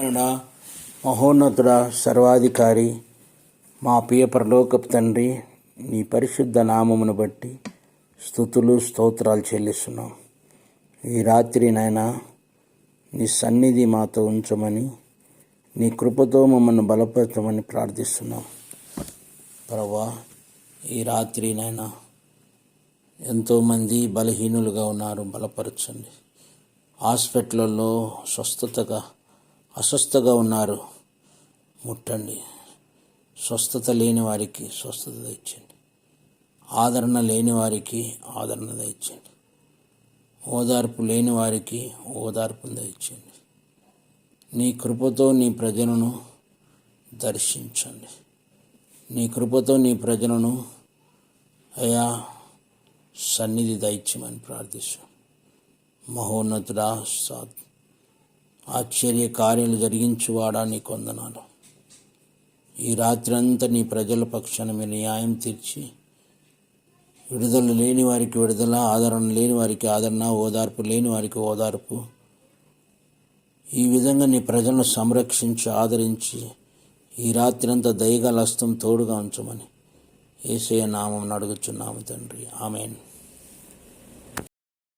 దయామయుడా, మహోన్నతుడా, సర్వాధికారి, మా ప్రియ పరలోకపు తండ్రి, నీ పరిశుద్ధ నామమును బట్టి స్తుతులు స్తోత్రాలు చెల్లిస్తున్నాం. ఈ రాత్రి నాయనా నీ సన్నిధి మాతో ఉంచమని, నీ కృపతో మమ్మల్ని బలపరచమని ప్రార్థిస్తున్నాం. ప్రభువా, ఈ రాత్రి నాయనా ఎంతోమంది బలహీనులుగా ఉన్నారు, బలపరచండి. హాస్పిటల్లో అస్వస్థగా ఉన్నారు, ముట్టండి. స్వస్థత లేని వారికి స్వస్థత తెచ్చండి. ఆదరణ లేని వారికి ఆదరణ తెచ్చండి. ఓదార్పు లేని వారికి ఓదార్పును తెచ్చండి. నీ కృపతో నీ ప్రజలను దర్శించండి. నీ కృపతో నీ ప్రజలను అయా సన్నిధి దయచేయమని ప్రార్థిస్తాం. మహోన్నతుడా, ఆశ్చర్య కార్యాలు జరిగించువాడా, నీ కొందనాలు. ఈ రాత్రి అంతా నీ ప్రజల పక్షాన మీరు న్యాయం తీర్చి, విడుదల లేని వారికి విడుదల, ఆదరణ లేని వారికి ఆదరణ, ఓదార్పు లేని వారికి ఓదార్పు, ఈ విధంగా నీ ప్రజలను సంరక్షించి ఆదరించి ఈ రాత్రి అంతా దయగల హస్తం తోడుగా ఉంచమని యేసయ్య నామమున అడుగుచున్నాము తండ్రి. ఆమేన్.